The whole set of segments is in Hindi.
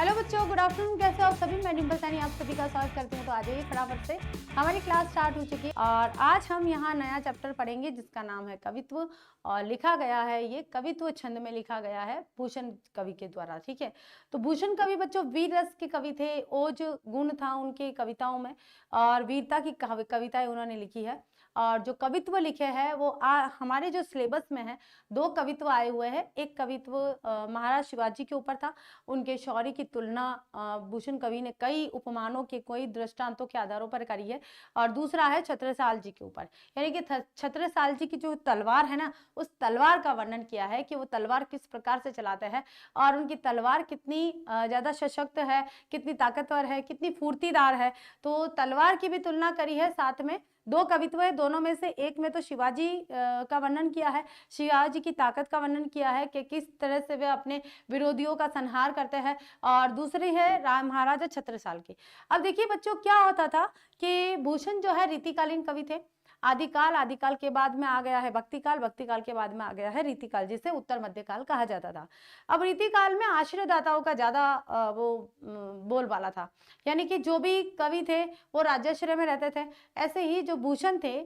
हेलो बच्चों, गुड आफ्टरनून। कैसे हो आप सभी? मैं डिम्पल सैनी आप सभी का स्वागत करती हूँ। तो आ जाइए फटाफट से, हमारी क्लास स्टार्ट हो चुकी है और आज हम यहाँ नया चैप्टर पढ़ेंगे जिसका नाम है कवित्व। और लिखा गया है, ये कवित्व छंद में लिखा गया है भूषण कवि के द्वारा। ठीक है, तो भूषण कवि बच्चों वीर रस के कवि थे, ओज गुण था उनकी कविताओं में और वीरता की कविताएं उन्होंने लिखी है। और जो कवित्व लिखे हैं वो हमारे जो सिलेबस में है, दो कवित्व आए हुए हैं। एक कवित्व महाराज शिवाजी के ऊपर था, उनके शौर्य की तुलना भूषण कवि ने कई उपमानों के, कई दृष्टांतों के आधारों पर करी है। और दूसरा है छत्रसाल जी के ऊपर, यानी कि छत्रसाल जी की जो तलवार है ना, उस तलवार का वर्णन किया है कि वो तलवार किस प्रकार से चलाते हैं और उनकी तलवार कितनी ज्यादा सशक्त है, कितनी ताकतवर है, कितनी फुर्तीदार है। तो तलवार की भी तुलना करी है। साथ में दो कवित्व है, दोनों में से एक में तो शिवाजी का वर्णन किया है, शिवाजी की ताकत का वर्णन किया है कि किस तरह से वे अपने विरोधियों का संहार करते हैं, और दूसरी है महाराजा छत्रसाल की। अब देखिए बच्चों, क्या होता था कि भूषण जो है रीतिकालीन कवि थे। आदिकाल, आदिकाल के बाद में आ गया है भक्तिकाल, भक्तिकाल के बाद में आ गया है रीतिकाल, जिसे उत्तर मध्यकाल कहा जाता था। अब रीतिकाल में आश्रयदाताओं का ज्यादा बोलबाला था, यानी कि जो भी कवि थे वो राज्याश्रय में रहते थे। ऐसे ही जो भूषण थे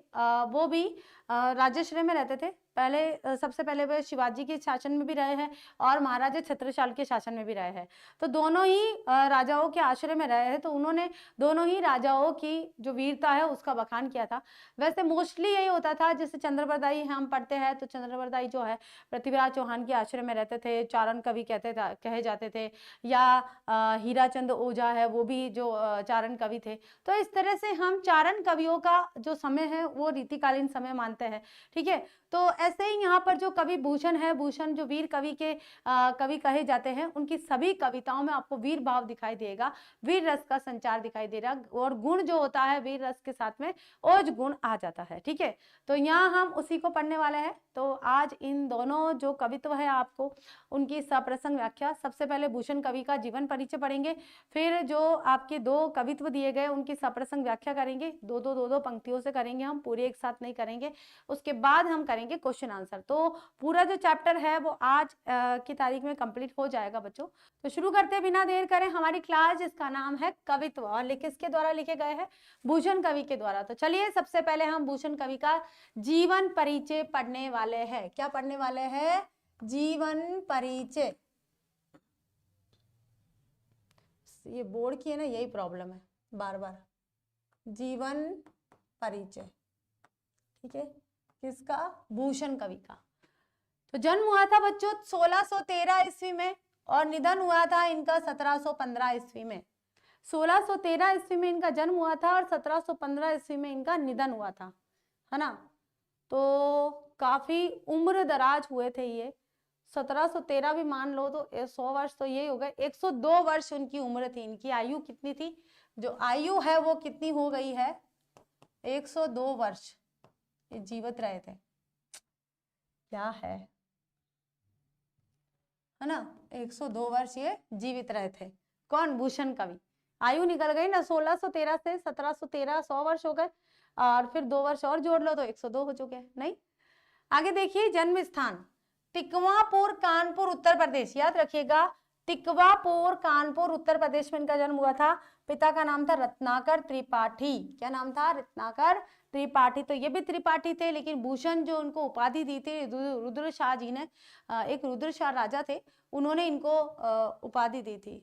वो भी राज्याश्रय में रहते थे। पहले सबसे पहले वे शिवाजी के शासन में भी रहे हैं और महाराजा छत्रसाल के शासन में भी रहे हैं। तो दोनों ही राजाओं के आश्रय में रहे हैं, तो उन्होंने दोनों ही राजाओं की जो वीरता है उसका बखान किया था। वैसे मोस्टली यही होता था, जैसे चंद्रबरदाई हम पढ़ते हैं तो चंद्रबरदाई जो है पृथ्वीराज चौहान के आश्रय में रहते थे, चारण कवि कहे जाते थे। या हीराचंद ओझा है, वो भी जो चारण कवि थे। तो इस तरह से हम चारण कवियों का जो समय है वो रीतिकालीन समय मानते हैं। ठीक है, तो ऐसे ही यहाँ पर जो कवि भूषण है, भूषण जो वीर कवि के कवि कहे जाते हैं, उनकी सभी कविताओं में आपको वीर भाव दिखाई देगा, वीर रस का संचार दिखाई दे रहा, और गुण जो होता है वीर रस के साथ में ओज गुण आ जाता है। ठीक है, तो यहाँ हम उसी को पढ़ने वाले हैं। तो आज इन दोनों जो कवित्व है आपको उनकी सप्रसंग व्याख्या, सबसे पहले भूषण कवि का जीवन परिचय पढ़ेंगे, फिर जो आपके दो कवित्व दिए गए उनकी सप्रसंग व्याख्या करेंगे। दो पंक्तियों से करेंगे, हम पूरे एक साथ नहीं करेंगे। उसके बाद हम करेंगे क्वेश्चन आंसर। तो पूरा जो चैप्टर है वो आज की तारीख में कंप्लीट हो जाएगा बच्चों। तो शुरू करते बिना देर करें हमारी क्लास, जिसका नाम है कवित्व, और किसके द्वारा लिखे गए हैं? भूषण कवि के द्वारा। तो चलिए सबसे पहले हम भूषण कवि का जीवन परिचय पढ़ने वाले हैं। क्या पढ़ने वाले हैं? जीवन परिचय। ये बोर्ड की है ना, यही प्रॉब्लम है बार बार। जीवन परिचय, ठीक है, किसका? भूषण कवि का। तो जन्म हुआ था बच्चों 1613 ईस्वी में और निधन हुआ था इनका 1715 ईस्वी में। 1613 ईस्वी में इनका जन्म हुआ था और 1715 ईस्वी में इनका निधन हुआ था, है ना। तो काफी उम्र दराज हुए थे ये। 1713 भी मान लो तो 100 वर्ष तो यही हो गए। 102 वर्ष उनकी उम्र थी। इनकी आयु कितनी थी? जो आयु है वो कितनी हो गई है? 102 वर्ष ये जीवित रहे थे। क्या है ना, 102 वर्ष ये जीवित रहे थे। कौन? भूषण कवि। आयु निकल गई ना, 1613 से 1713, 100 वर्ष हो गए, और फिर 2 वर्ष और जोड़ लो तो 102 हो चुके हैं। नहीं, आगे देखिए, जन्म स्थान टिकवापुर, कानपुर, उत्तर प्रदेश। याद रखिएगा, टिकवापुर, कानपुर, उत्तर प्रदेश में इनका जन्म हुआ था। पिता का नाम था रत्नाकर त्रिपाठी। क्या नाम था? रत्नाकर त्रिपाठी। तो ये भी त्रिपाठी थे, लेकिन भूषण जो उनको उपाधि दी थी रुद्र शाह जी ने, एक रुद्र शाह राजा थे, उन्होंने इनको उपाधि दी थी।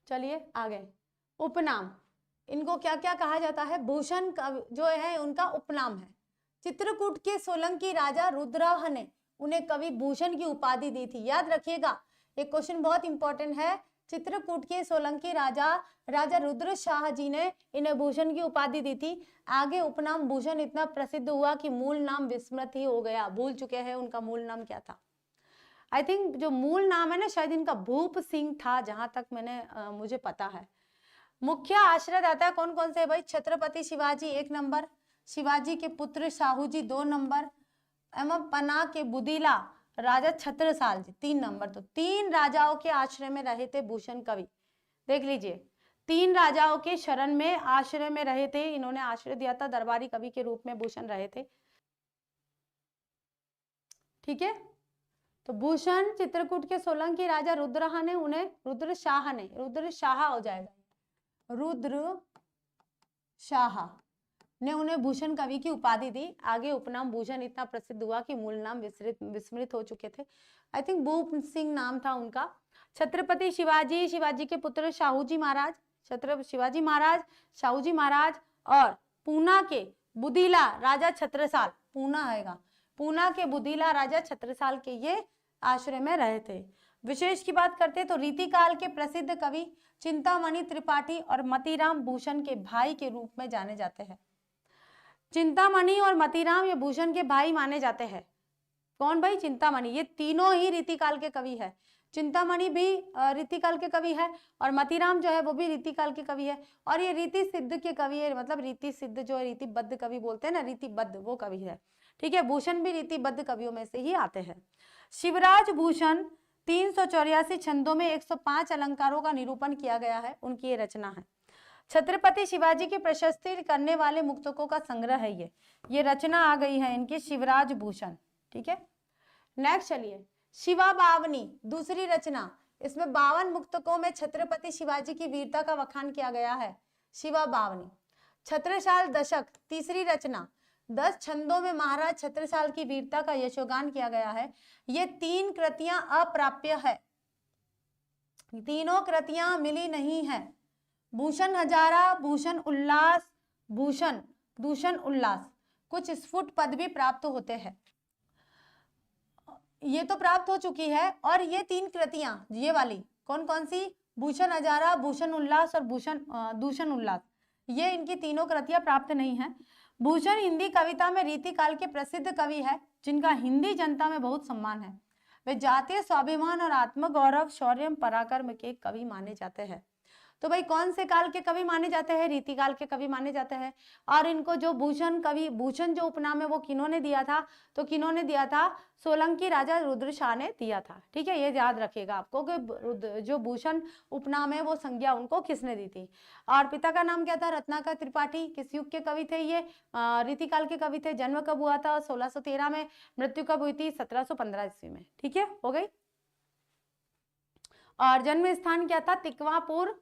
चलिए आगे, उपनाम। इनको क्या क्या कहा जाता है? भूषण जो है उनका उपनाम है। चित्रकूट के सोलंकी राजा रुद्रह ने उन्हें कवि भूषण की उपाधि दी थी। याद रखिएगा, एक क्वेश्चन बहुत इंपॉर्टेंट है। चित्रकूट के सोलंकी राजा रुद्र शाह जी ने इन्हें भूषण की उपाधि दी थी। आगे उपनाम भूषण इतना प्रसिद्ध हुआ कि मूल नाम विस्मृत ही हो गया, भूल चुके हैं उनका मूल नाम क्या था। आई थिंक जो मूल नाम है ना, शायद इनका भूप सिंह था, जहां तक मैंने मुझे पता है। मुख्य आश्रयदाता कौन कौन से भाई? छत्रपति शिवाजी 1 नंबर, शिवाजी के पुत्र शाहूजी 2 नंबर, एवं पन्ना के बुदीला राजा छत्रसाल जी 3 नंबर। तो 3 राजाओं के आश्रय में रहे थे भूषण कवि। देख लीजिए, 3 राजाओं के शरण में आश्रय में रहे थे, इन्होंने आश्रय दिया था, दरबारी कवि के रूप में भूषण रहे थे। ठीक है, तो भूषण चित्रकूट के सोलंकी राजा रुद्रहा ने उन्हें रुद्र शाह हो जाएगा, रुद्र शाह ने उन्हें भूषण कवि की उपाधि दी। आगे उपनाम भूषण इतना प्रसिद्ध हुआ कि मूल नाम विस्मृत हो चुके थे। आई थिंक भूप सिंह नाम था उनका। छत्रपति शिवाजी के पुत्र शाहूजी महाराज, शिवाजी महाराज, शाहूजी महाराज और पूना के बुदीला राजा छत्रसाल, पूना आएगा, पूना के बुदीला राजा छत्रसाल के ये आश्रय में रहे थे। विशेष की बात करते तो रीतिकाल के प्रसिद्ध कवि चिंतामणि त्रिपाठी और मतीराम भूषण के भाई के रूप में जाने जाते हैं। चिंतामणि और मतीराम ये भूषण के भाई माने जाते हैं। कौन भाई? चिंतामणि। ये तीनों ही रीतिकाल के कवि है। चिंतामणि भी रीतिकाल के कवि है और मतीराम जो है वो भी रीतिकाल के कवि है और ये रीति सिद्ध के कवि है, मतलब रीति सिद्ध जो है रीतिबद्ध कवि बोलते हैं ना, रीतिबद्ध वो कवि है। ठीक है, भूषण भी रीतिबद्ध कवियों में से ही आते हैं। शिवराज भूषण 384 छंदों में 105 अलंकारों का निरूपण किया गया है, उनकी ये रचना है। छत्रपति शिवाजी की प्रशस्ति करने वाले मुक्तकों का संग्रह है ये रचना आ गई है इनकी, शिवराज भूषण। ठीक है, नेक्स्ट चलिए, शिवा बावनी दूसरी रचना। इसमें 52 मुक्तकों में छत्रपति शिवाजी की वीरता का वखान किया गया है, शिवा बावनी। छत्रसाल दशक तीसरी रचना, 10 छंदों में महाराज छत्रसाल की वीरता का यशोगान किया गया है। ये 3 कृतियां अप्राप्य है, तीनों कृतियां मिली नहीं है। भूषण हजारा, भूषण उल्लास, दूषण उल्लास, कुछ स्फुट पद भी प्राप्त होते हैं। ये तो प्राप्त हो चुकी है और ये 3 कृतियां, ये वाली कौन कौन सी? भूषण हजारा, भूषण उल्लास और दूषण उल्लास, ये इनकी तीनों कृतियां प्राप्त नहीं है। भूषण हिंदी कविता में रीतिकाल के प्रसिद्ध कवि है जिनका हिंदी जनता में बहुत सम्मान है। वे जातीय स्वाभिमान और आत्मगौरव, शौर्य, पराक्रम के कवि माने जाते हैं। तो भाई कौन से काल के कवि माने जाते हैं? रीतिकाल के कवि माने जाते हैं। और इनको जो भूषण जो उपनाम है वो किन्होंने दिया था? तो किन्होंने दिया था? सोलंकी राजा रुद्र शाह ने दिया था। ठीक है, ये याद रखिएगा आपको कि जो भूषण उपनाम है वो संज्ञा उनको किसने दी थी। और पिता का नाम क्या था? रत्नाकर त्रिपाठी। किस युग के कवि थे ये? रीतिकाल के कवि थे। जन्म कब हुआ था? 1613 में। मृत्यु कब हुई थी? 1715 ईस्वी में। ठीक है, हो गई। और जन्म स्थान क्या था? तिकवापुर,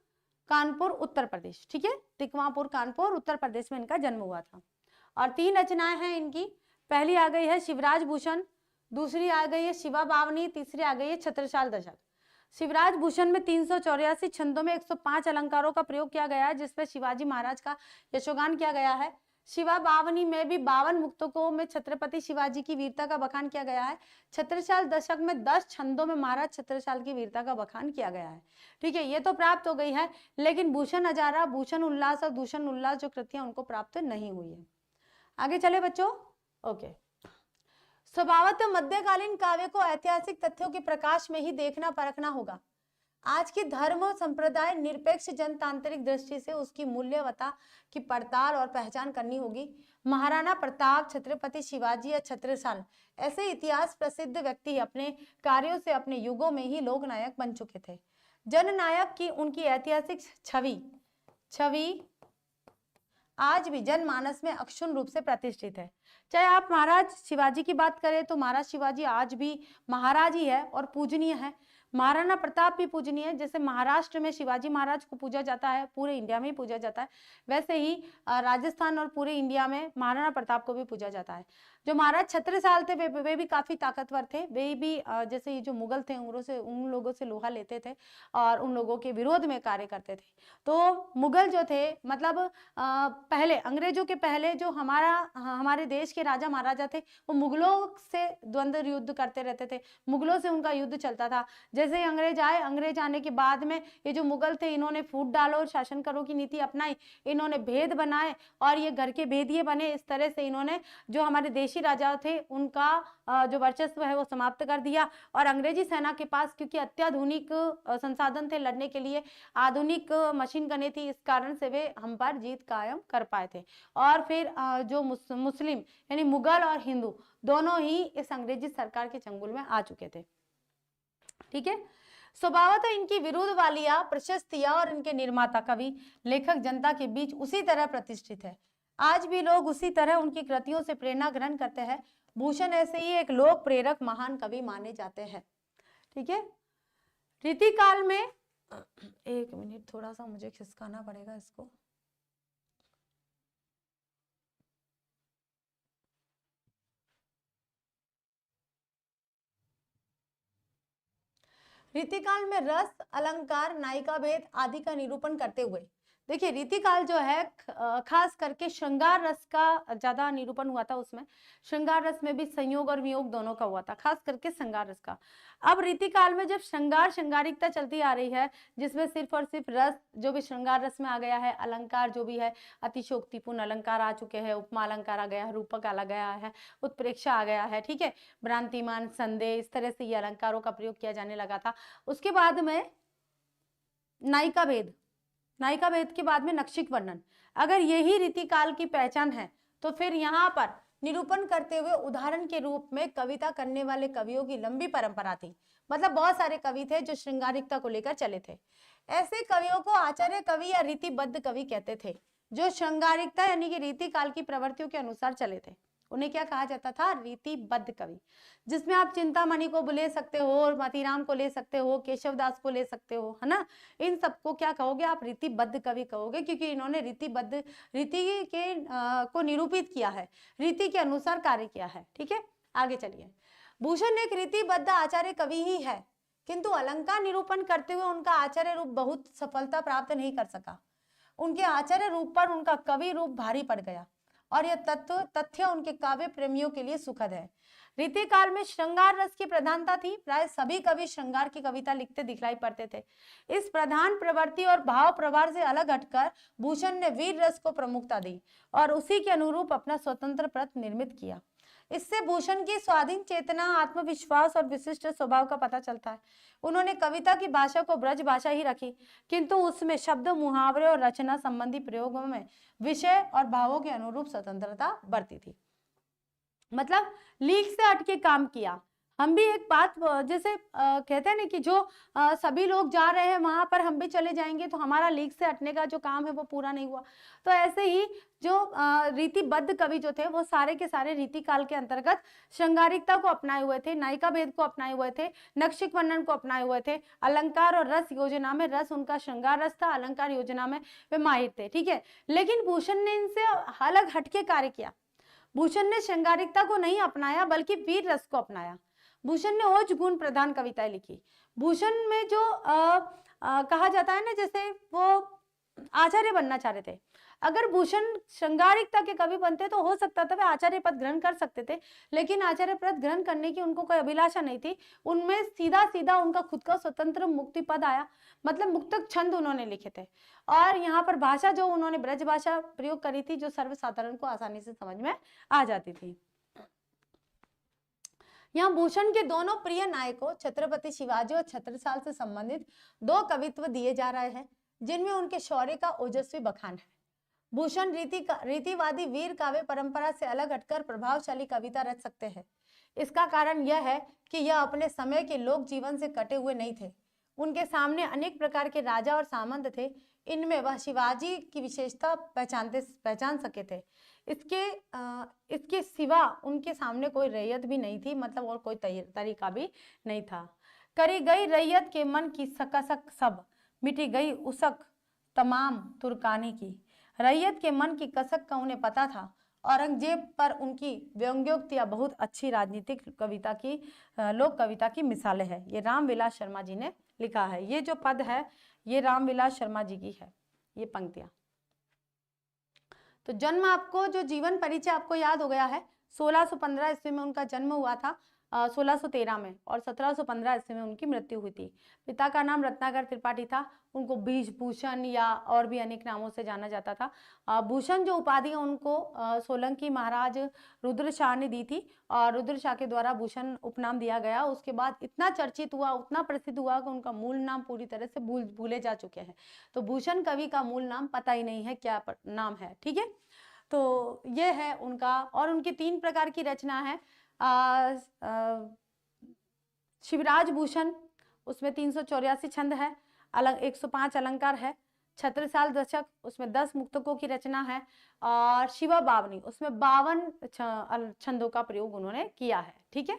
कानपुर, उत्तर प्रदेश। ठीक है, तिकवापुर, कानपुर, उत्तर प्रदेश में इनका जन्म हुआ था। और 3 रचनाएं हैं इनकी। पहली आ गई है शिवराज भूषण, दूसरी आ गई है शिवा बावनी, तीसरी आ गई है छत्रसाल दशक। शिवराज भूषण में 384 छंदों में 105 अलंकारों का प्रयोग किया गया है जिसपे शिवाजी महाराज का यशोगान किया गया है। शिवा बावनी में भी 52 मुक्तकों में छत्रपति शिवाजी की वीरता का बखान किया गया है। छत्रसाल दशक में 10 छंदों में महाराज छत्रसाल की वीरता का बखान किया गया है। ठीक है, ये तो प्राप्त हो गई है, लेकिन भूषण हजारा, भूषण उल्लास और दूषण उल्लास जो कृतियां उनको प्राप्त नहीं हुई है। आगे चले बच्चों। ओके, स्वभावतः मध्यकालीन काव्य को ऐतिहासिक तथ्यों के प्रकाश में ही देखना परखना होगा। आज की धर्म और संप्रदाय निरपेक्ष जनतांत्रिक दृष्टि से उसकी मूल्यवता की पड़ताल और पहचान करनी होगी। महाराणा प्रताप, छत्रपति शिवाजी या छत्रसाल ऐसे इतिहास प्रसिद्ध व्यक्ति अपने कार्यों से अपने युगों में ही लोकनायक बन चुके थे। जननायक की उनकी ऐतिहासिक छवि आज भी जनमानस में अक्षुण्ण रूप से प्रतिष्ठित है। चाहे आप महाराज शिवाजी की बात करें तो महाराज शिवाजी आज भी महाराज ही है और पूजनीय है। महाराणा प्रताप भी पूजनीय है। जैसे महाराष्ट्र में शिवाजी महाराज को पूजा जाता है, पूरे इंडिया में ही पूजा जाता है, वैसे ही राजस्थान और पूरे इंडिया में महाराणा प्रताप को भी पूजा जाता है। जो महाराज छत्रसाल थे वे भी काफी ताकतवर थे। वे भी जैसे ये जो मुगल थे उन लोगों से लोहा लेते थे और उन लोगों के विरोध में कार्य करते थे। तो मुगल जो थे, मतलब पहले अंग्रेजों के पहले जो हमारे देश के राजा महाराजा थे वो मुगलों से द्वंद्व युद्ध करते रहते थे, मुगलों से उनका युद्ध चलता था। जैसे ही अंग्रेज आए, अंग्रेज आने के बाद में ये जो मुगल थे इन्होंने फूट डालो और शासन करो की नीति अपनाई, इन्होंने भेद बनाए और ये घर के भेदिए बने। इस तरह से इन्होंने जो हमारे देशी राजा थे उनका जो वर्चस्व है वो समाप्त कर दिया और अंग्रेजी सेना के पास क्योंकि अत्याधुनिक संसाधन थे लड़ने के लिए, आधुनिक मशीन गने थी, इस कारण से वे हम पर जीत कायम कर पाए थे। और फिर जो मुस्लिम यानी मुगल और हिंदू दोनों ही इस अंग्रेजी सरकार के चंगुल में आ चुके थे। ठीक है, स्वभावतः इनकी विरुद्ध वालियां, प्रशस्तियां और इनके निर्माता, कवि, लेखक जनता के बीच उसी तरह प्रतिष्ठित है। आज भी लोग उसी तरह उनकी कृतियों से प्रेरणा ग्रहण करते हैं भूषण ऐसे ही एक लोक प्रेरक महान कवि माने जाते हैं। ठीक है, रीतिकाल में, एक मिनट थोड़ा सा मुझे खिसकाना पड़ेगा इसको। रीतिकाल में रस, अलंकार, नायिका भेद आदि का निरूपण करते हुए, देखिए रीतिकाल जो है खास करके श्रृंगार रस का ज्यादा निरूपण हुआ था। उसमें श्रृंगार रस में भी संयोग और वियोग दोनों का हुआ था, खास करके श्रृंगार रस का। अब रीतिकाल में जब श्रृंगार श्रृंगारिकता चलती आ रही है, जिसमें सिर्फ और सिर्फ रस जो भी श्रृंगार रस में आ गया है, अलंकार जो भी है अतिशोक्तिपूर्ण अलंकार आ चुके हैं, उपमा अलंकार आ गया है, रूपक आ गया है, उत्प्रेक्षा आ गया है, ठीक है, भ्रांतिमान, संदेह, इस तरह से ये अलंकारों का प्रयोग किया जाने लगा था। उसके बाद में नायिका भेद, नायिका भेद के बाद में नक्षिक वर्णन। अगर यही रीतिकाल की पहचान है तो फिर यहाँ पर निरूपण करते हुए उदाहरण के रूप में कविता करने वाले कवियों की लंबी परंपरा थी। मतलब बहुत सारे कवि थे जो श्रृंगारिकता को लेकर चले थे। ऐसे कवियों को आचार्य कवि या रीतिबद्ध कवि कहते थे, जो श्रृंगारिकता यानी कि रीतिकाल की प्रवृत्तियों के अनुसार चले थे। उन्हें क्या कहा जाता था? रीतिबद्ध कवि। जिसमें आप चिंतामणि को ले सकते हो, मतीराम को ले सकते हो, केशवदास को ले सकते हो, है ना। इन सबको क्या कहोगे आप? रीतिबद्ध कवि कहोगे, क्योंकि इन्होंने रीति के को निरूपित किया है, रीति के अनुसार कार्य किया है। ठीक है, आगे चलिए। भूषण एक रीतिबद्ध आचार्य कवि ही है, किंतु अलंकार निरूपण करते हुए उनका आचार्य रूप बहुत सफलता प्राप्त नहीं कर सका। उनके आचार्य रूप पर उनका कवि रूप भारी पड़ गया और यह तथ्य उनके काव्य प्रेमियों के लिए सुखद है। रीतिकाल में श्रृंगार रस की प्रधानता थी। प्राय सभी कवि श्रृंगार की कविता लिखते दिखलाई पड़ते थे। इस प्रधान प्रवृत्ति और भाव प्रवाह से अलग हटकर भूषण ने वीर रस को प्रमुखता दी और उसी के अनुरूप अपना स्वतंत्र प्रत निर्मित किया। इससे भूषण की स्वाधीन चेतना, आत्मविश्वास और विशिष्ट स्वभाव का पता चलता है। उन्होंने कविता की भाषा को ब्रज भाषा ही रखी, किंतु उसमें शब्द, मुहावरे और रचना संबंधी प्रयोगों में विषय और भावों के अनुरूप स्वतंत्रता बरती थी। मतलब लीक से हटके काम किया। हम भी एक बात जैसे कहते हैं ना कि जो सभी लोग जा रहे हैं वहां पर हम भी चले जाएंगे तो हमारा लीक से हटने का जो काम है वो पूरा नहीं हुआ। तो ऐसे ही जो रीतिबद्ध कवि जो थे वो सारे के सारे रीतिकाल के अंतर्गत श्रृंगारिकता को अपनाए हुए थे, नायिका भेद को अपनाए हुए थे, नक्षिक वर्णन को अपनाए हुए थे। अलंकार और रस योजना में रस उनका श्रृंगार रस था, अलंकार योजना में वे माहिर थे। ठीक है, लेकिन भूषण ने इनसे अलग हटके कार्य किया। भूषण ने श्रृंगारिकता को नहीं अपनाया बल्कि वीर रस को अपनाया। भूषण ने ओज गुण प्रधान कविताएं लिखी। भूषण में जो कहा जाता है ना, जैसे वो आचार्य बनना चाह रहे थे। अगर भूषण श्रृंगारिकता के कवि बनते तो हो सकता था वे आचार्य पद ग्रहण कर सकते थे, लेकिन आचार्य पद ग्रहण करने की उनको कोई अभिलाषा नहीं थी। उनमें सीधा सीधा उनका खुद का स्वतंत्र मुक्ति पद आया, मतलब मुक्तक छंद उन्होंने लिखे थे। और यहाँ पर भाषा जो उन्होंने ब्रज भाषा प्रयोग करी थी, जो सर्वसाधारण को आसानी से समझ में आ जाती थी। यहाँ भूषण के दोनों प्रिय नायकों छत्रपति शिवाजी और छत्रसाल से संबंधित दो कवित्व दिए जा रहे हैं, जिनमें उनके शौर्य का ओजस्वी बखान है। भूषण रीतिवादी वीर काव्य परंपरा से अलग हटकर प्रभावशाली कविता रच सकते हैं। इसका कारण यह है कि यह अपने समय के लोक जीवन से कटे हुए नहीं थे। उनके सामने अनेक प्रकार के राजा और सामंत थे। इनमें वह शिवाजी की विशेषता पहचान सके थे। इसके सिवा उनके सामने कोई रैयत भी नहीं थी, मतलब और कोई तरीका भी नहीं था। करी गई रैयत के मन की सकसक सब, मिटी गई उसक तमाम तुर्कानी की। रैयत के मन की कसक का उन्हें पता था। औरंगजेब पर उनकी व्यंग्योक्तियां बहुत अच्छी राजनीतिक कविता की, लोक कविता की मिसालें हैं। ये रामविलास शर्मा जी ने लिखा है। ये जो पद है ये रामविलास शर्मा जी की है, ये पंक्तियां। तो जन्म आपको, जो जीवन परिचय आपको याद हो गया है। 1615 ईस्वी में उनका जन्म हुआ था, 1613 में, और 1715 ईस्वी में उनकी मृत्यु हुई थी। पिता का नाम रत्नाकर त्रिपाठी था। उनको भूषण या और भी अनेक नामों से जाना जाता था। भूषण जो उपाधि है उनको सोलंकी महाराज रुद्र शाह ने दी थी और रुद्र शाह के द्वारा भूषण उपनाम दिया गया। उसके बाद इतना चर्चित हुआ, उतना प्रसिद्ध हुआ कि उनका मूल नाम पूरी तरह से भूले जा चुके हैं। तो भूषण कवि का मूल नाम पता ही नहीं है क्या नाम है। ठीक है, तो ये है उनका। और उनकी 3 प्रकार की रचना है। शिवराज भूषण, उसमें 384 छंद है, 105 अलंकार है। छत्रसाल दशक, उसमें 10 मुक्तकों की रचना है। और शिवा बावनी, उसमें 52 छंदों का प्रयोग उन्होंने किया है। ठीक है,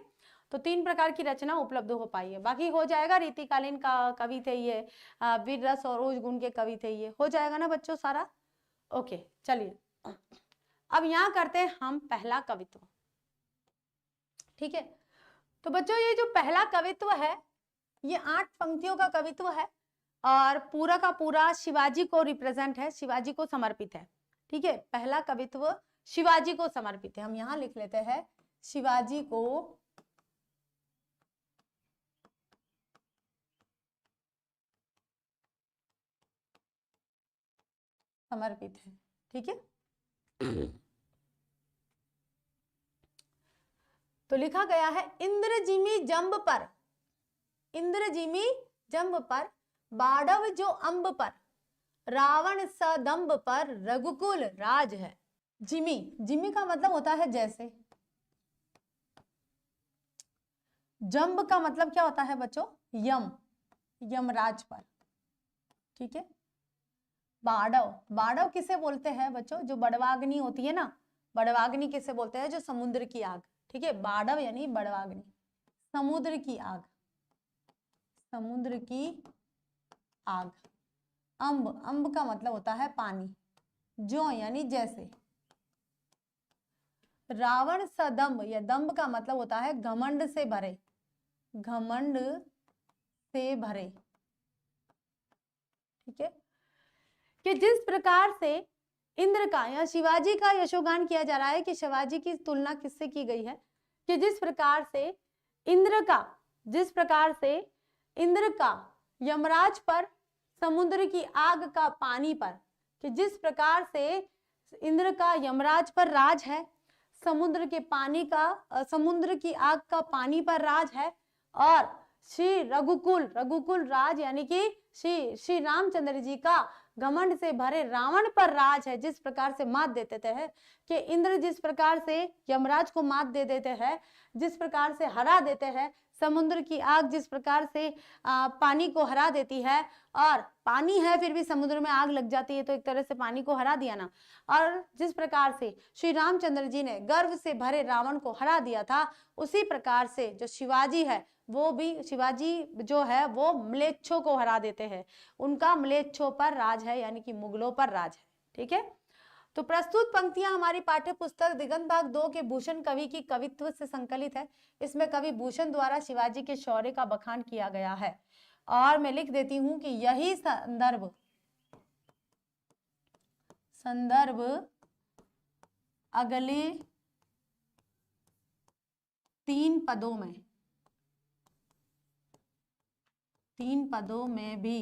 तो 3 प्रकार की रचना उपलब्ध हो पाई है। बाकी हो जाएगा, रीतिकालीन का कवि थे ये, वीर रस और ओज गुण के कवि थे ये, हो जाएगा ना बच्चों सारा। ओके, चलिए अब यहाँ करते हैं हम पहला कवित्व। ठीक है, तो बच्चों ये जो पहला कवित्व है ये 8 पंक्तियों का कवित्व है और पूरा का पूरा शिवाजी को रिप्रेजेंट है, शिवाजी को समर्पित है। ठीक है, पहला कवित्व शिवाजी को समर्पित है। हम यहाँ लिख लेते हैं शिवाजी को समर्पित है। ठीक है, तो लिखा गया है, इंद्रजिमी जंब पर, इंद्रजिमी जंब पर बाड़व जो अंब पर, रावण सदंब पर रघुकुल राज है। जिमी, जिमी का मतलब होता है जैसे, जंब का मतलब क्या होता है बच्चों, यम, यमराज पर। ठीक है, बाड़व, बाड़व किसे बोलते हैं बच्चों, जो बड़वाग्नि होती है ना, बड़वाग्नि किसे बोलते हैं, जो समुद्र की आग। ठीक है, बाड़व यानी बड़वाग्नि, समुद्र की आग, समुद्र की आग। अंब, अंब का मतलब होता है पानी, जो यानी जैसे। रावण सदंब, या दंब का मतलब होता है घमंड से भरे, घमंड से भरे। ठीक है, कि जिस प्रकार से इंद्र का या शिवाजी का यशोगान किया जा रहा है, कि शिवाजी की तुलना किससे की गई है, कि जिस प्रकार से इंद्र का, जिस प्रकार से इंद्र का यमराज पर, समुद्र की आग का पानी पर, कि जिस प्रकार से इंद्र का यमराज पर राज है, समुद्र के पानी का, समुद्र की आग का पानी पर राज है, और श्री रघुकुल, रघुकुल राज यानी कि श्री रामचंद्र जी का घमंड से भरे रावण पर राज है। जिस प्रकार से मात दे देते हैं, कि इंद्र जिस प्रकार से यमराज को मात दे देते हैं, जिस प्रकार से हरा देते हैं, समुद्र की आग जिस प्रकार से पानी को हरा देती है, और पानी है फिर भी समुद्र में आग लग जाती है, तो एक तरह से पानी को हरा दिया ना। और जिस प्रकार से श्री रामचंद्र जी ने गर्व से भरे रावण को हरा दिया था, उसी प्रकार से जो शिवाजी है, वो भी, शिवाजी जो है वो म्लेच्छों को हरा देते हैं, उनका म्लेच्छों पर राज है, यानी कि मुगलों पर राज है। ठीक है, तो प्रस्तुत पंक्तियां हमारी पाठ्य पुस्तक दिगंत भाग 2 के भूषण कवि की कवित्व से संकलित है। इसमें कवि भूषण द्वारा शिवाजी के शौर्य का बखान किया गया है। और मैं लिख देती हूं कि यही संदर्भ अगले 3 पदों में, 3 पदों में भी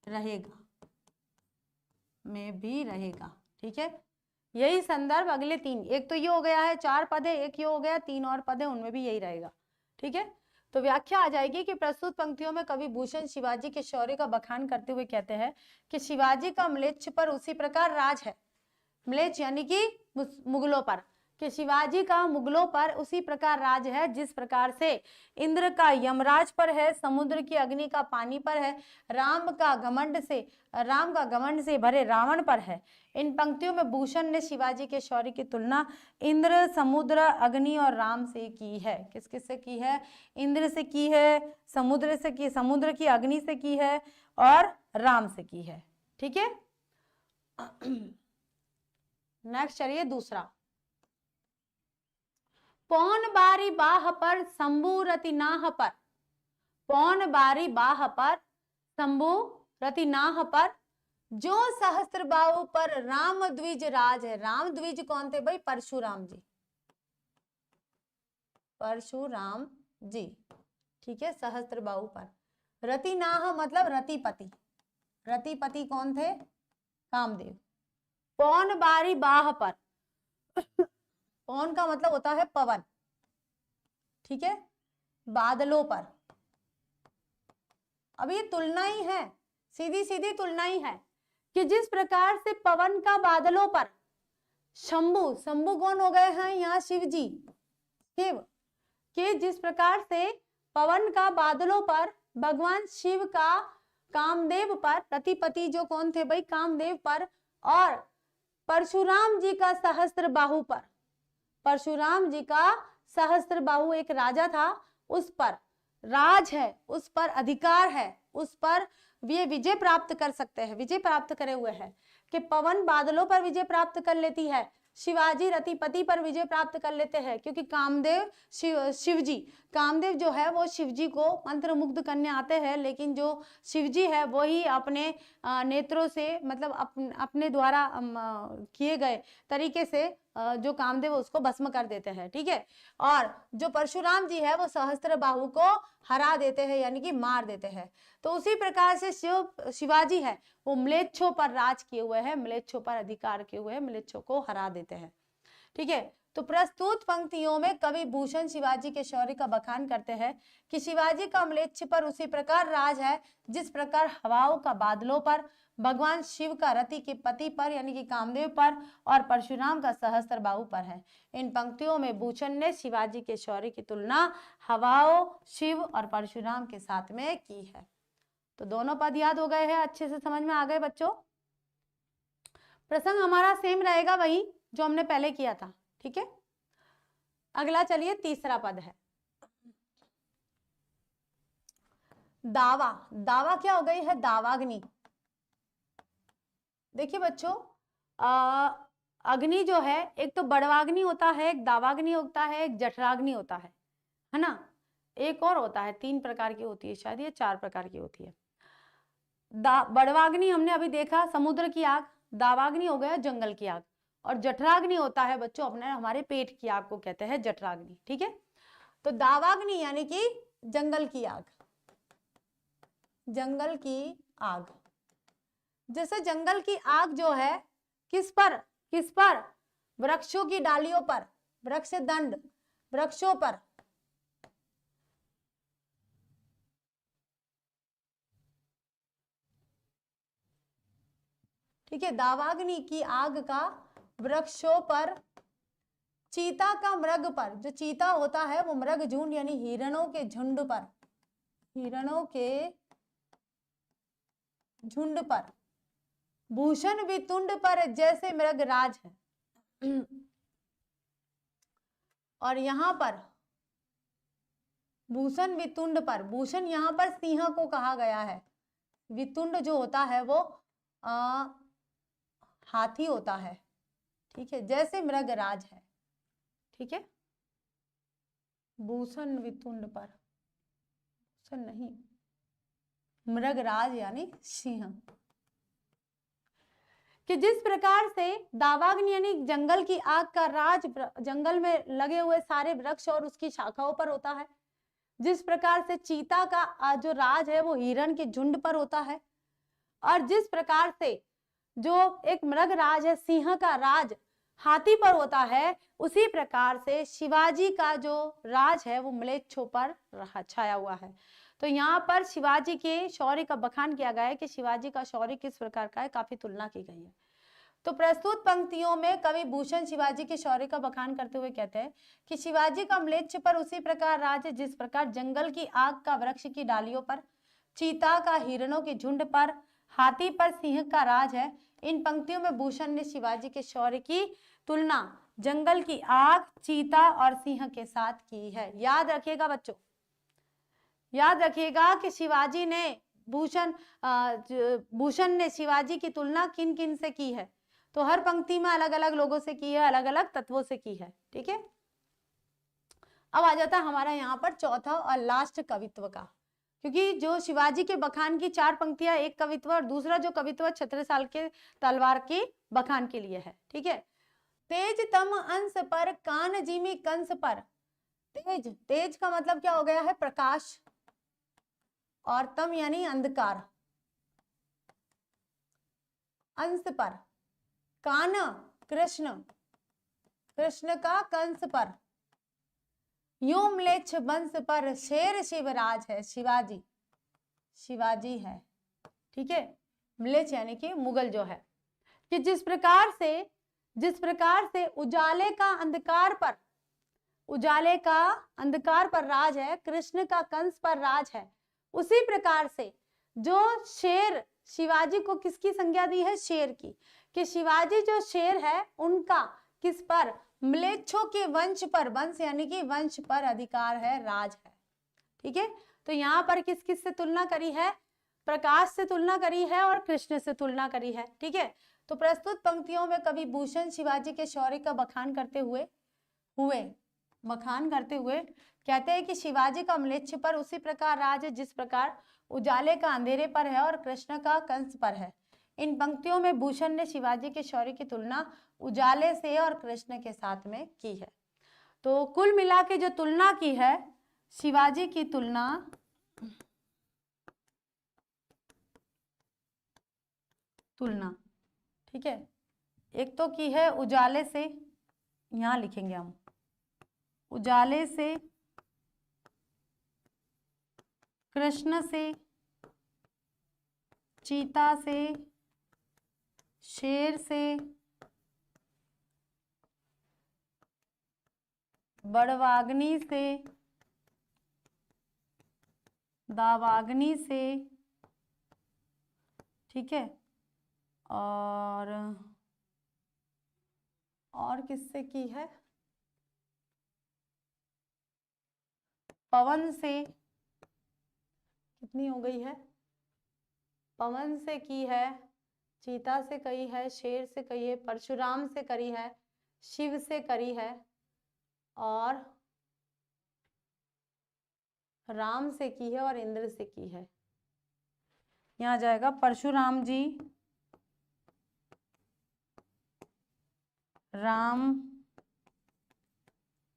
रहेगा, में भी रहेगा। ठीक है, यही संदर्भ अगले 3, एक तो ये हो गया है 4 पद है, एक ये हो गया 3 और पद है, उनमें भी यही रहेगा। ठीक है, तो व्याख्या आ जाएगी कि प्रस्तुत पंक्तियों में कवि भूषण शिवाजी के शौर्य का बखान करते हुए कहते हैं कि शिवाजी का म्लेच्छ पर उसी प्रकार राज है, म्लेच्छ यानी कि मुगलों पर, कि शिवाजी का मुगलों पर उसी प्रकार राज है जिस प्रकार से इंद्र का यमराज पर है, समुद्र की अग्नि का पानी पर है, राम का घमंड से भरे रावण पर है। इन पंक्तियों में भूषण ने शिवाजी के शौर्य की तुलना इंद्र, समुद्र, अग्नि और राम से की है। किस किस से की है, इंद्र से की है, समुद्र से की, समुद्र की अग्नि से की है, और राम से की है। ठीक है, नेक्स्ट चलिए दूसरा, पौन बारी बाह पर शंभु रति नाह पर, पौन बारी बाह पर शंभु रति नाह पर, जो सहस्त्र बाहु पर राम द्विज राज है। राम द्विज कौन थे भाई, परशुराम जी, परशुराम जी। ठीक है, सहस्त्र बाहु पर, रति नाह मतलब रतिपति, रतिपति कौन थे, कामदेव। पौन बारी बाह पर, पौन का मतलब होता है पवन। ठीक है, बादलों पर, अब ये तुलना ही है, सीधी सीधी तुलना ही है, कि जिस प्रकार से पवन का बादलों पर, शंभु, शंभु कौन हो गए हैं यहाँ, शिव जी, शिव, कि जिस प्रकार से पवन का बादलों पर भगवान शिव का कामदेव पर, रतिपति जो कौन थे भाई, कामदेव पर, और परशुराम जी का सहस्त्र बाहु पर, परशुराम जी का सहस्त्र बाहु एक राजा था, उस पर राज है, उस पर अधिकार है, उस पर ये विजय प्राप्त कर सकते हैं, विजय प्राप्त करे हुए हैं कि पवन बादलों पर विजय प्राप्त कर लेती है, शिवाजी रतिपति पर विजय प्राप्त कर लेते हैं, क्योंकि कामदेव शिवजी, कामदेव जो है वो शिवजी को मंत्र मुग्ध करने आते हैं, लेकिन जो शिवजी है वो ही अपने नेत्रों से, मतलब अपने द्वारा किए गए तरीके से जो कामदेव है उसको भस्म कर देते हैं, ठीक है। और जो परशुराम जी है वो सहस्त्र बाहु को हरा देते हैं, यानी कि मार देते हैं। तो उसी प्रकार से शिवाजी है वो म्लेच्छों पर राज किए हुए हैं, म्लेच्छों पर अधिकार किए हुए हैं, म्लेच्छों को हरा देते हैं, ठीक है। तो प्रस्तुत पंक्तियों में कवि भूषण शिवाजी के शौर्य का बखान करते हैं कि शिवाजी का म्लेच्छ पर उसी प्रकार राज है जिस प्रकार हवाओं का बादलों पर, भगवान शिव का रति के पति पर यानी कि कामदेव पर, और परशुराम का सहस्त्र बाहु पर है। इन पंक्तियों में भूषण ने शिवाजी के शौर्य की तुलना हवाओं, शिव और परशुराम के साथ में की है। तो दोनों पद याद हो गए हैं, अच्छे से समझ में आ गए बच्चों। प्रसंग हमारा सेम रहेगा वही जो हमने पहले किया था, ठीक है। अगला चलिए तीसरा पद है दावा। दावा क्या हो गई है, दावाग्नि। देखिए बच्चों, अग्नि जो है एक तो बड़वाग्नि होता है, एक दावाग्नि होता है, एक जठराग्नि होता है ना, एक और होता है, 3 प्रकार की होती है शायद, ये 4 प्रकार की होती है। बड़वाग्नि हमने अभी देखा समुद्र की आग, दावाग्नि हो गया जंगल की आग, और जठराग्नि होता है बच्चों अपने हमारे पेट की आग को कहते हैं जठराग्नि, ठीक है। तो दावाग्नि यानी कि जंगल की आग, जंगल की आग। जैसे जंगल की आग जो है किस पर वृक्षों की डालियों पर, वृक्ष दंड, वृक्षों पर, ठीक है। दावाग्नि की आग का वृक्षों पर, चीता का मृग पर, जो चीता होता है वो मृग झुंड यानी हिरणों के झुंड पर, हिरणों के झुंड पर, भूषण वितुंड पर जैसे मृगराज है। और यहां पर भूषण वितुंड पर, भूषण यहां पर सिंह को कहा गया है, वितुंड जो होता है वो हाथी होता है, ठीक है, जैसे मृगराज है, ठीक है। भूषण वितुंड पर, भूषण नहीं, मृगराज यानी सिंह। कि जिस प्रकार से दावाग्नि यानी जंगल की आग का राज जंगल में लगे हुए सारे वृक्ष और उसकी शाखाओं पर होता है, जिस प्रकार से चीता का जो राज है वो हिरण के झुंड पर होता है, और जिस प्रकार से जो एक मृगराज है सिंह का राज हाथी पर होता है, उसी प्रकार से शिवाजी का जो राज है वो म्लेच्छों पर छाया हुआ है। तो यहाँ पर शिवाजी के शौर्य का बखान किया गया है कि शिवाजी का शौर्य किस प्रकार का है, काफी तुलना की गई है। तो प्रस्तुत पंक्तियों में कवि भूषण शिवाजी के शौर्य का बखान करते हुए कहते हैं कि शिवाजी का म्लेच्छ पर उसी प्रकार राज है जिस प्रकार जंगल की आग का वृक्ष की डालियों पर, चीता का हिरणों के झुंड पर, हाथी पर सिंह का राज है। इन पंक्तियों में भूषण ने शिवाजी के शौर्य की तुलना जंगल की आग, चीता और सिंह के साथ की है। याद रखिएगा बच्चों, याद रखिएगा कि शिवाजी ने भूषण ने शिवाजी की तुलना किन किन से की है। तो हर पंक्ति में अलग अलग लोगों से की है, अलग अलग तत्वों से की है, ठीक है। अब आ जाता है हमारा यहाँ पर चौथा और लास्ट कवित्व का, क्योंकि जो शिवाजी के बखान की 4 पंक्तियां, एक कवित्व और दूसरा जो कवित्व छत्रसाल के तलवार के बखान के लिए है, ठीक है। तेज तम अंश पर कान जिमी कंस पर, तेज, तेज का मतलब क्या हो गया है, प्रकाश, और तम यानी अंधकार, अंश पर, कान कृष्ण, कृष्ण का कंस पर, यो म्लेच्छ वंश पर शेर शिवराज है, शिवाजी, शिवाजी है, ठीक है। म्लेच्छ यानी कि मुगल जो है, कि जिस प्रकार से उजाले का अंधकार पर, उजाले का अंधकार पर राज है, कृष्ण का कंस पर राज है, उसी प्रकार से जो शेर, शिवाजी को किसकी संज्ञा दी है? शेर की, कि शिवाजी जो शेर है उनका किस पर? म्लेच्छों के वंश पर, वंश यानी कि वंश पर अधिकार है, राज है। ठीक है, तो यहाँ पर किस किस से तुलना करी है? प्रकाश से तुलना करी है और कृष्ण से तुलना करी है। ठीक है, तो प्रस्तुत पंक्तियों में कवि भूषण शिवाजी के शौर्य का बखान करते हुए कहते हैं कि शिवाजी का म्लेच्छ पर उसी प्रकार राज है जिस प्रकार उजाले का अंधेरे पर है और कृष्ण का कंस पर है। इन पंक्तियों में भूषण ने शिवाजी के शौर्य की तुलना उजाले से और कृष्ण के साथ में की है। तो कुल मिला के जो तुलना की है, शिवाजी की तुलना ठीक है, एक तो की है उजाले से, यहां लिखेंगे हम, उजाले से, कृष्ण से, चीता से, शेर से, बड़वाग्नि से, दावाग्नि से, ठीक है, और किससे की है? पवन से, कितनी हो गई है? पवन से की है, चीता से कही है, शेर से कही है, परशुराम से करी है, शिव से करी है और राम से की है और इंद्र से की है। यहाँ जाएगा परशुराम जी, राम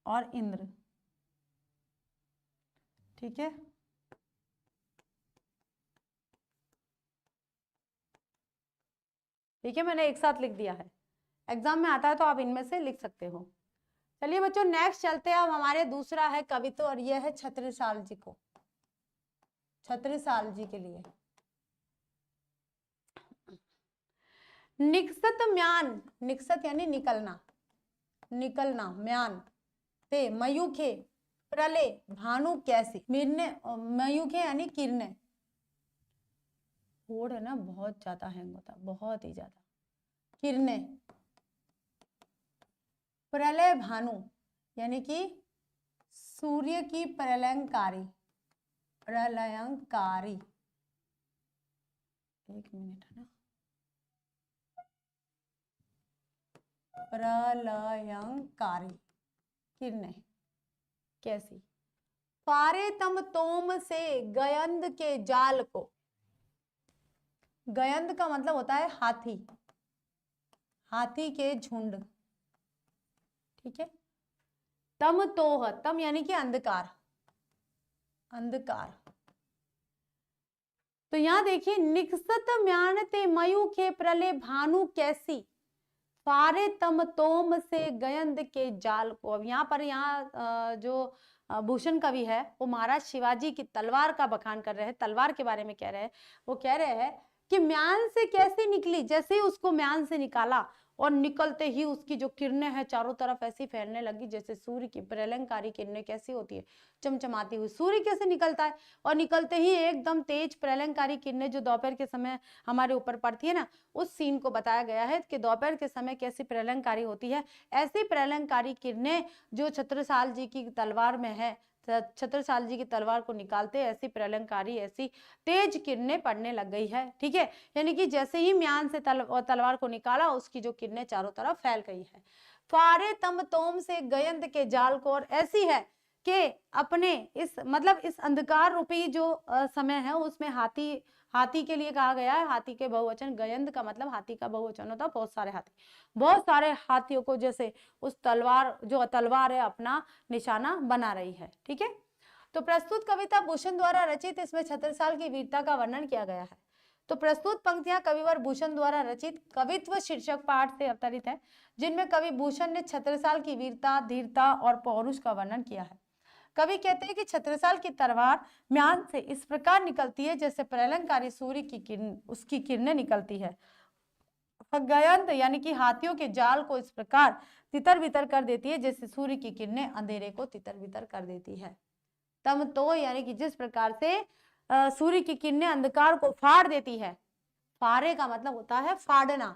और इंद्र। ठीक है, ठीक है, मैंने एक साथ लिख दिया है, एग्जाम में आता है तो आप इनमें से लिख सकते हो। चलिए बच्चों नेक्स्ट चलते हैं। अब हमारे दूसरा है कवित्व और यह है छत्रसाल जी को, छत्रसाल जी के लिए। निकसत म्यान, निकसत यानी निकलना, निकलना, म्यान ते मयूखे प्रलय भानु कैसी, मिरने, मयूखे यानी किरणें, कोड है ना बहुत ज्यादा हैंग होता, बहुत ही ज्यादा। किरणें, प्रलय भानु यानी कि सूर्य की प्रलयंकारी, प्रलयंकारी, एक मिनट है ना, प्रलयंकारी किरणें कैसी, फारे तम तोम से गयंद के जाल को, गयंद का मतलब होता है हाथी, हाथी के झुंड। ठीक है, तम तोह, तम यानी कि अंधकार, अंधकार। तो यहां देखिए, निकसत म्यानते मयू के प्रलय भानु कैसी, फारे तम तोम से गयंद के जाल को। अब यहाँ पर जो भूषण कवि है वो महाराज शिवाजी की तलवार का बखान कर रहे हैं, तलवार के बारे में कह रहे हैं। वो कह रहे हैं कि म्यान से कैसे निकली, जैसे ही उसको म्यान से निकाला और निकलते ही उसकी जो किरणें हैं चारों तरफ ऐसी फैलने लगी जैसे सूर्य की प्रलयंकारी किरणें कैसी होती है, चमचमाती हुई। सूर्य कैसे निकलता है और निकलते ही एकदम तेज प्रलयंकारी किरणें जो दोपहर के समय हमारे ऊपर पड़ती है ना, उस सीन को बताया गया है कि दोपहर के समय कैसी प्रलयंकारी होती है। ऐसी प्रलयंकारी किरणें जो छत्रसाल जी की तलवार में है, छत्रसाल जी की तलवार को निकालते ऐसी प्रलयंकारी, ऐसी तेज किरणें पड़ने लग गई है। ठीक है, यानी कि जैसे ही म्यान से तलवार को निकाला उसकी जो किरणें चारों तरफ फैल गई है। फारे तम तोम से गयंद के जाल को, और ऐसी है कि अपने इस मतलब इस अंधकार रूपी जो समय है उसमें हाथी के लिए कहा गया है, हाथी के बहुवचन, गयंद का मतलब हाथी का बहुवचन होता है, बहुत सारे हाथी, बहुत सारे हाथियों को जैसे उस तलवार, जो तलवार है अपना निशाना बना रही है। ठीक है, तो प्रस्तुत कविता भूषण द्वारा रचित, इसमें छत्रसाल की वीरता का वर्णन किया गया है। तो प्रस्तुत पंक्तियां कविवर भूषण द्वारा रचित कवित्व शीर्षक पाठ से अवतरित है, जिनमें कवि भूषण ने छत्रसाल की वीरता, धीरता और पौरुष का वर्णन किया है। कवि कहते हैं कि छत्रसाल की तलवार म्यान से इस प्रकार निकलती है जैसे प्रलयंकारी सूर्य की किरण, उसकी किरणें निकलती है। गयंद यानी कि हाथियों के जाल को इस प्रकार तितर बितर कर देती है जैसे सूर्य की किरणें अंधेरे को तितर बितर कर देती है। तम तो यानी कि जिस प्रकार से सूर्य की किरणें अंधकार को फाड़ देती है। फाड़े का मतलब होता है फाड़ना।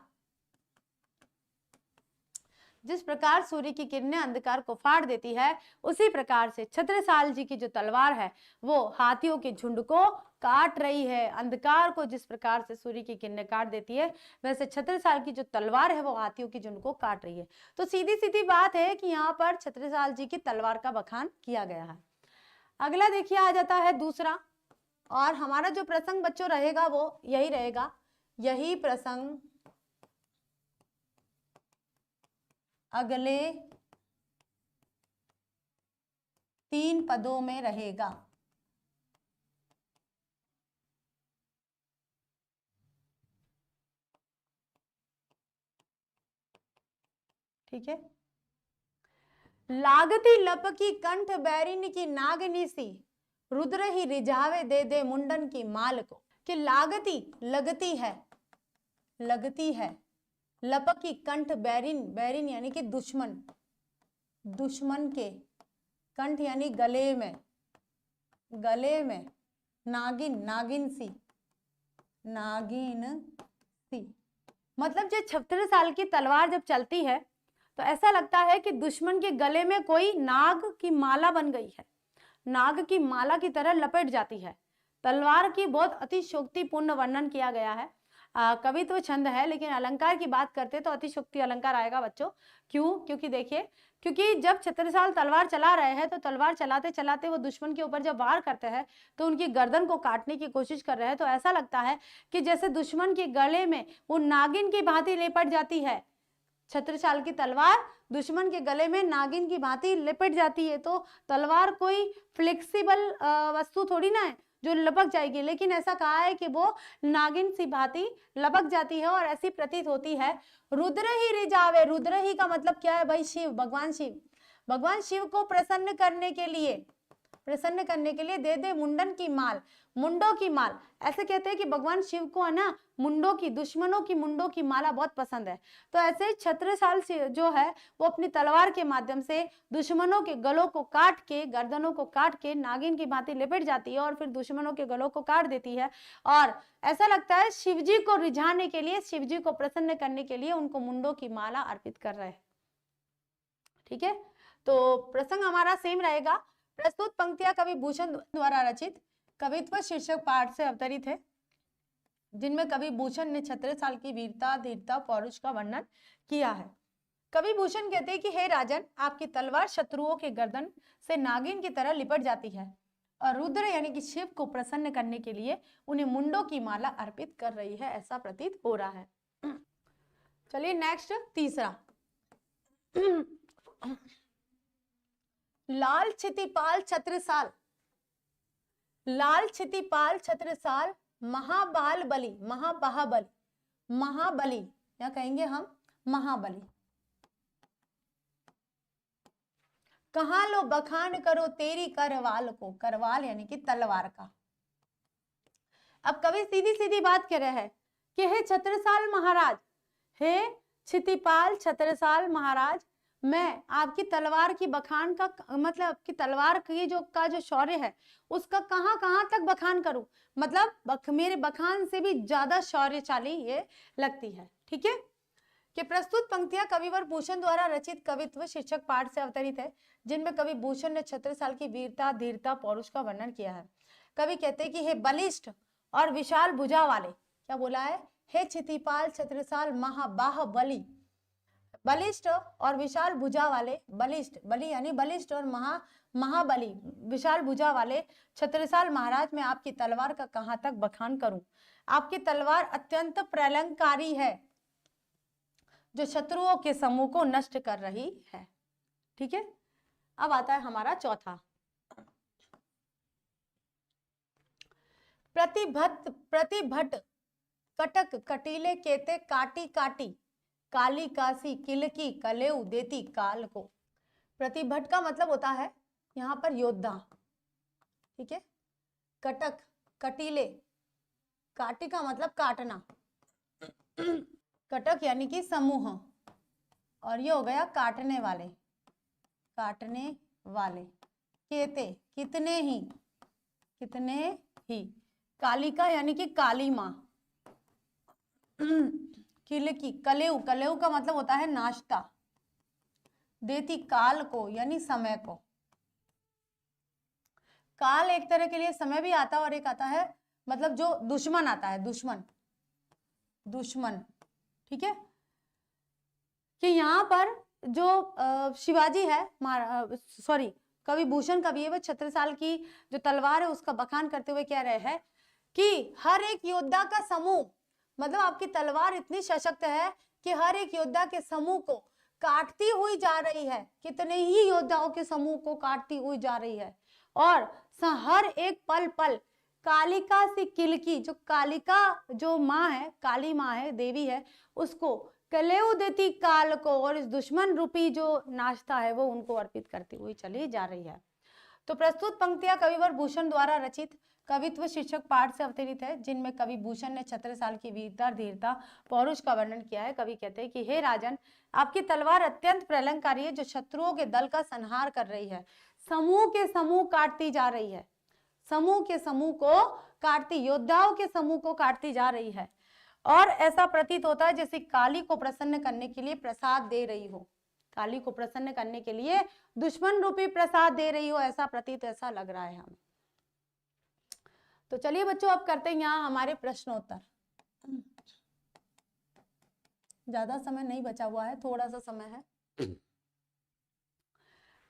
जिस प्रकार सूर्य की किरणें अंधकार को फाड़ देती है, उसी प्रकार से छत्रसाल जी की जो तलवार है वो हाथियों के झुंड को काट रही है। अंधकार को जिस प्रकार से सूर्य की किरणें काट देती है, वैसे छत्रसाल की जो तलवार है वो हाथियों के झुंड को काट रही है। तो सीधी सीधी बात है कि यहाँ पर छत्रसाल जी की तलवार का बखान किया गया है। अगला देखिए आ जाता है दूसरा, और हमारा जो प्रसंग बच्चों रहेगा वो यही रहेगा, यही प्रसंग अगले 3 पदों में रहेगा। ठीक है। लागती लपकी कंठ बैरिन की नागनी सी, रुद्र ही रिझावे दे दे मुंडन की माल को। कि लागती लगती है, लगती है, लपकी कंठ बैरिन, बैरिन यानी कि दुश्मन, दुश्मन के, कंठ यानी गले में, गले में, नागिन, नागिन सी, नागिन सी मतलब जो 36 साल की तलवार जब चलती है तो ऐसा लगता है कि दुश्मन के गले में कोई नाग की माला बन गई है, नाग की माला की तरह लपेट जाती है। तलवार की बहुत अतिशोक्तिपूर्ण वर्णन किया गया है। कवि तो छंद है, लेकिन अलंकार की बात करते तो अतिशोक्ति अलंकार आएगा बच्चों। क्यों? क्योंकि देखिए, क्योंकि जब छत्रसाल तलवार चला रहे हैं तो तलवार चलाते चलाते वो दुश्मन के ऊपर जब वार करते हैं तो उनकी गर्दन को काटने की कोशिश कर रहे हैं, तो ऐसा लगता है कि जैसे दुश्मन के गले में वो नागिन की भांति लिपट जाती है। छत्रसाल की तलवार दुश्मन के गले में नागिन की भांति लिपट जाती है। तो तलवार कोई फ्लेक्सिबल वस्तु थोड़ी ना है जो लपक जाएगी, लेकिन ऐसा कहा है कि वो नागिन सी भांति लपक जाती है और ऐसी प्रतीत होती है। रुद्र ही रिजावे, रुद्र ही का मतलब क्या है भाई? शिव, भगवान शिव। भगवान शिव को प्रसन्न करने के लिए, प्रसन्न करने के लिए दे दे मुंडन की माल, मुंडों की माल। ऐसे कहते हैं कि भगवान शिव को है ना मुंडों की, दुश्मनों की मुंडों की माला बहुत पसंद है। तो ऐसे छत्रसाल जो है वो अपनी तलवार के माध्यम से दुश्मनों के गलों को काट के, गर्दनों को काट के नागिन की भांति लिपट जाती है और फिर दुश्मनों के गलों को काट देती है। और ऐसा लगता है शिवजी को रिझाने के लिए, शिवजी को प्रसन्न करने के लिए उनको मुंडों की माला अर्पित कर रहे हैं। ठीक है, तो प्रसंग हमारा सेम रहेगा। प्रस्तुत पंक्तियां कवि भूषण द्वारा रचित कवित्व शीर्षक पाठ से अवतरित है, जिनमें कवि भूषण ने 36 साल की वीरता, धीरता, पौरुष का वर्णन किया है। कवि भूषण कहते हैं कि हे राजन, आपकी तलवार शत्रुओं के गर्दन से नागिन की तरह लिपट जाती है और रुद्र यानी कि शिव को प्रसन्न करने के लिए उन्हें मुंडों की माला अर्पित कर रही है, ऐसा प्रतीत हो रहा है। चलिए नेक्स्ट, तीसरा। लाल क्षितिपाल छत्रसाल, लाल क्षितिपाल छत्रसाल महाबाल बली, महाबाहुबली, महाबली या कहेंगे हम महाबली। कहाँ लो बखान करो तेरी करवाल को, करवाल यानी कि तलवार का। अब कवि सीधी सीधी बात कह रहे हैं कि हे छत्रसाल महाराज, हे क्षितिपाल छत्रसाल महाराज, मैं आपकी तलवार की बखान का मतलब आपकी तलवार की जो शौर्य है उसका कहाँ कहाँ तक बखान करूं, मतलब मेरे बखान से भी ज्यादा शौर्यशाली ये लगती है। ठीक है, कि प्रस्तुत पंक्तियां कविवर भूषण द्वारा रचित कवित्व शीर्षक पाठ से अवतरित है, जिनमें कवि भूषण ने 36 साल की वीरता, धीरता, पौरुष का वर्णन किया है। कवि कहते हैं कि हे बलिष्ठ और विशाल भुजा वाले, क्या बोला है? हे क्षितिपाल छत्रसाल महाबाहुबली, बलिष्ठ और विशाल भुजा वाले, बलिष्ठ, बलि यानी बलिष्ठ और महाबली, विशाल भुजा वाले छत्रसाल महाराज, मैं आपकी तलवार का कहां तक बखान करूं। आपकी तलवार अत्यंत प्रलंकारी है जो शत्रुओं के समूह को नष्ट कर रही है। ठीक है, अब आता है हमारा चौथा। प्रतिभट कटक कटीले केते काटी काटी, काली कासी किलकी कलेऊ देती काल को। प्रतिभट का मतलब होता है यहाँ पर योद्धा। ठीक है, कटक, कटीले, काटी का मतलब काटना, कटक यानी कि समूह, और ये हो गया काटने वाले, काटने वाले, केते कितने ही, कितने ही, कालिका यानी कि काली माँ। किलकी, कलेऊ, कलेऊ का मतलब होता है नाश्ता। देती काल को यानी समय को। काल एक तरह के लिए समय भी आता है और एक आता है मतलब जो दुश्मन आता है, दुश्मन, दुश्मन, ठीक है। कि यहाँ पर जो शिवाजी है, सॉरी कवि भूषण कवि है, वो छत्रसाल की जो तलवार है उसका बखान करते हुए कह रहे हैं कि हर एक योद्धा का समूह, मतलब आपकी तलवार इतनी सशक्त है कि हर एक योद्धा के समूह को काटती हुई जा रही है, कितने ही योद्धाओं के समूह को काटती हुई जा रही है। और हर एक पल पल कालिका सी किलकी, जो कालिका जो माँ है, काली माँ है, देवी है, उसको कलेऊ देती काल को, और इस दुश्मन रूपी जो नाश्ता है वो उनको अर्पित करती हुई चली जा रही है। तो प्रस्तुत पंक्तियां कविवर भूषण द्वारा रचित कवित्व शीर्षक पाठ से अवतरित है, जिनमें कवि भूषण ने छत्रसाल की वीरता, धीरता, पौरुष का वर्णन किया है। कवि कहते हैं कि हे राजन, आपकी तलवार अत्यंत प्रलंकारी है, जो शत्रुओं के दल का संहार कर रही है, समूह के समूह काटती जा रही है, समूह के समूह को काटती, योद्धाओं के समूह को काटती जा रही है। और ऐसा प्रतीत होता है जैसे काली को प्रसन्न करने के लिए प्रसाद दे रही हो, काली को प्रसन्न करने के लिए दुश्मन रूपी प्रसाद दे रही हो, ऐसा प्रतीत, ऐसा लग रहा है हमें। तो चलिए बच्चों, अब करते हैं यहाँ हमारे प्रश्नोत्तर। ज्यादा समय नहीं बचा हुआ है, थोड़ा सा समय है।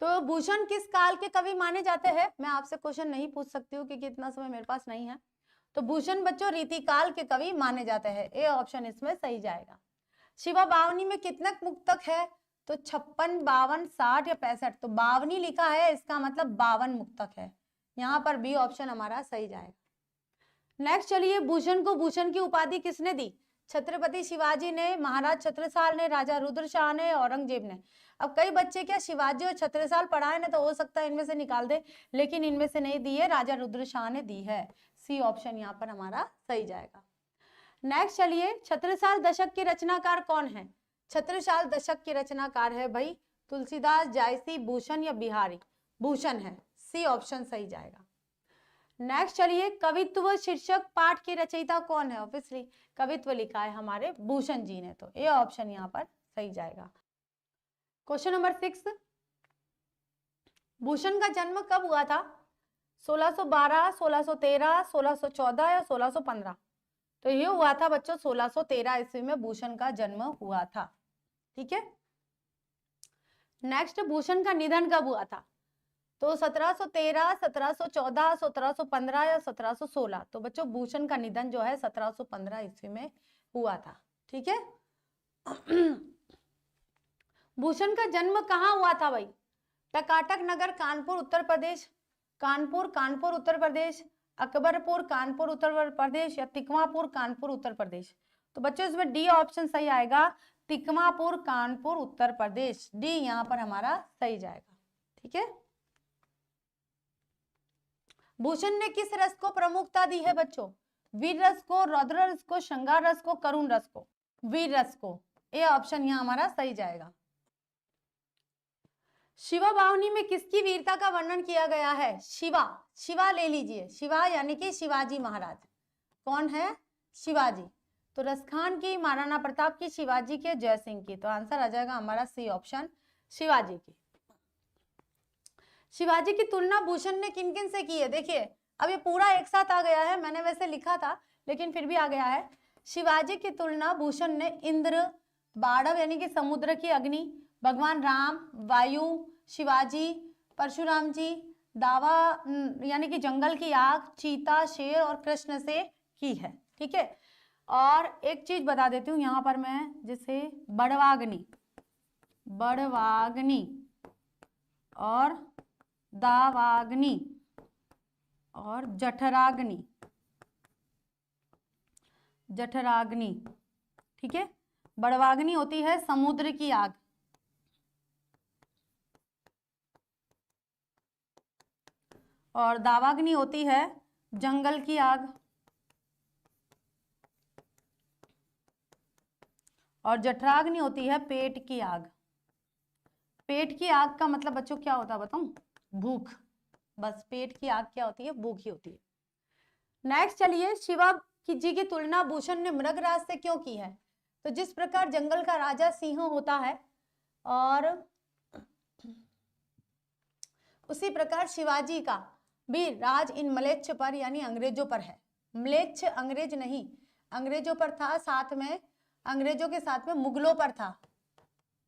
तो भूषण किस काल के कवि माने जाते हैं? मैं आपसे क्वेश्चन नहीं पूछ सकती हूँ क्योंकि इतना समय मेरे पास नहीं है। तो भूषण बच्चों रीतिकाल के कवि माने जाते हैं, ए ऑप्शन इसमें सही जाएगा। शिवा बावनी में कितने मुक्तक है? तो 56, 52, 60 या 65। तो बावनी लिखा है, इसका मतलब 52 मुक्तक है। यहाँ पर बी ऑप्शन हमारा सही जाएगा। नेक्स्ट चलिए, भूषण को भूषण की उपाधि किसने दी? छत्रपति शिवाजी ने, महाराज छत्रसाल ने, राजा रुद्रशाह ने, औरंगजेब ने। अब कई बच्चे क्या शिवाजी और छत्रसाल पढ़ाए ना, तो हो सकता है इनमें से निकाल दे, लेकिन इनमें से नहीं दी है, राजा रुद्रशाह ने दी है। सी ऑप्शन यहाँ पर हमारा सही जाएगा। नेक्स्ट चलिए, छत्रसाल दशक के रचनाकार कौन है? छत्रसाल दशक के रचनाकार है भाई तुलसीदास, जायसी, भूषण या बिहारी? भूषण है, सी ऑप्शन सही जाएगा। नेक्स्ट चलिए, कवित्व शीर्षक पाठ के रचयिता कौन है? ऑब्वियसली कवित्व लिखा है हमारे भूषण जी ने, तो ए ऑप्शन यहाँ पर सही जाएगा। क्वेश्चन नंबर 6, भूषण का जन्म कब हुआ था? 1612, 1613, 1614 या 1615? तो ये हुआ था बच्चों 1613 ईस्वी में भूषण का जन्म हुआ था, ठीक है। नेक्स्ट, भूषण का निधन कब हुआ था? तो 1713, 1714, 1715 या 1716? तो बच्चों भूषण का निधन जो है 1715 ईस्वी में हुआ था, ठीक है। भूषण का जन्म कहाँ हुआ था भाई? टकाटक नगर, कानपुर उत्तर प्रदेश, कानपुर, कानपुर उत्तर प्रदेश, अकबरपुर, कानपुर उत्तर प्रदेश या तिकमापुर, कानपुर उत्तर प्रदेश? तो बच्चों इसमें डी ऑप्शन सही आएगा, तिकमापुर, कानपुर उत्तर प्रदेश। डी यहाँ पर हमारा सही जाएगा, ठीक है। भूषण ने किस रस को प्रमुखता दी है बच्चों? वीर रस को, रौद्र रस को, श्रृंगार रस को, करुण रस को? वीर रस को, ए ऑप्शन यहाँ हमारा सही जाएगा। शिवा बावनी में किसकी वीरता का वर्णन किया गया है? शिवा, शिवा ले लीजिए, शिवा यानी कि शिवाजी महाराज। कौन है? शिवाजी। तो रसखान की, महाराणा प्रताप की, शिवाजी के, जय सिंह की? तो आंसर आ जाएगा हमारा सी ऑप्शन, शिवाजी की। शिवाजी की तुलना भूषण ने किन किन से की है? देखिए अब ये पूरा एक साथ आ गया है, मैंने वैसे लिखा था लेकिन फिर भी आ गया है। शिवाजी की तुलना भूषण ने इंद्र, बाड़व यानी कि समुद्र की अग्नि, भगवान राम, वायु, शिवाजी, परशुराम जी, दावा यानी कि जंगल की आग, चीता, शेर और कृष्ण से की है, ठीक है। और एक चीज बता देती हूँ यहाँ पर मैं, जैसे बड़वाग्नि, बड़वाग्नि और दावाग्नि और जठराग्नि, जठराग्नि, ठीक है। बड़वाग्नि होती है समुद्र की आग, और दावाग्नि होती है जंगल की आग, और जठराग्नि होती है पेट की आग। पेट की आग का मतलब बच्चों क्या होता है बताऊं? भूख। बस पेट की आग क्या होती है? भूख ही होती है। नेक्स्ट चलिए, शिवाजी जी की तुलना भूषण ने मृगराज से क्यों की है? तो जिस प्रकार जंगल का राजा सिंह होता है और उसी प्रकार शिवाजी का भी राज इन म्लेच्छ पर यानी अंग्रेजों पर है। म्लेच्छ अंग्रेज नहीं, अंग्रेजों पर था, साथ में अंग्रेजों के साथ में मुगलों पर था।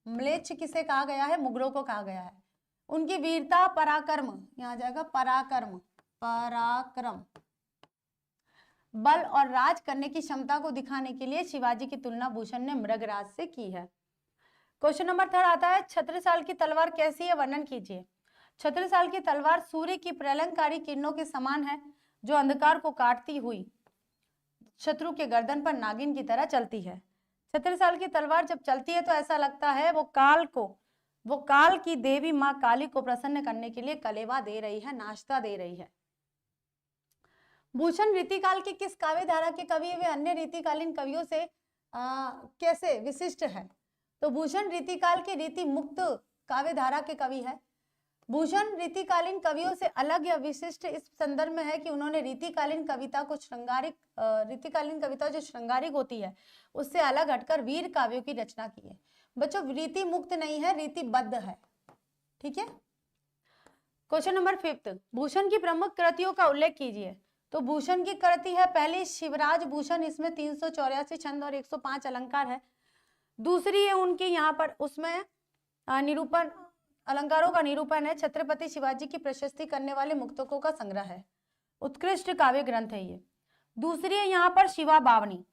म्लेच्छ किसे कहा गया है? मुगलों को कहा गया है। उनकी वीरता पराक्रम, यहाँ आ जाएगा पराक्रम, पराक्रम, बल और राज करने की क्षमता को दिखाने के लिए शिवाजी की तुलना भूषण ने मृगराज से की है। क्वेश्चन नंबर 3 आता है, छत्रसाल की तलवार कैसी है, वर्णन कीजिए। छत्रसाल की तलवार सूर्य की प्रलंबकारी किरणों के समान है, जो अंधकार को काटती हुई शत्रु के गर्दन पर नागिन की तरह चलती है। छत्रसाल की तलवार जब चलती है तो ऐसा लगता है वो काल की देवी माँ काली को प्रसन्न करने के लिए कलेवा दे रही है, नाश्ता दे रही है। भूषण रीतिकाल के किस काव्य धारा के कवि है? वे अन्य रीतिकालीन कवियों से कैसे विशिष्ट है? तो भूषण रीतिकाल के रीति मुक्त काव्य धारा के कवि है। भूषण रीतिकालीन कवियों से अलग या विशिष्ट इस संदर्भ में है कि उन्होंने रीतिकालीन कविता को रीतिकालीन कविता जो श्रृंगारिक होती है उससे अलग हटकर वीर काव्यों की रचना की है। बच्चों रीति मुक्त नहीं है, रीतिबद्ध है, ठीक है। क्वेश्चन नंबर 5, भूषण की प्रमुख कृतियों का उल्लेख कीजिए। तो भूषण की कृति है पहली शिवराज भूषण, इसमें 384 छंद और 105 अलंकार है। दूसरी है उनकी यहाँ पर, उसमें निरूपण, अलंकारों का निरूपण है। छत्रपति शिवाजी की प्रशस्ति करने वाले मुक्तकों का संग्रह है, उत्कृष्ट काव्य ग्रंथ है ये। दूसरी है यहाँ पर शिवा बावनी,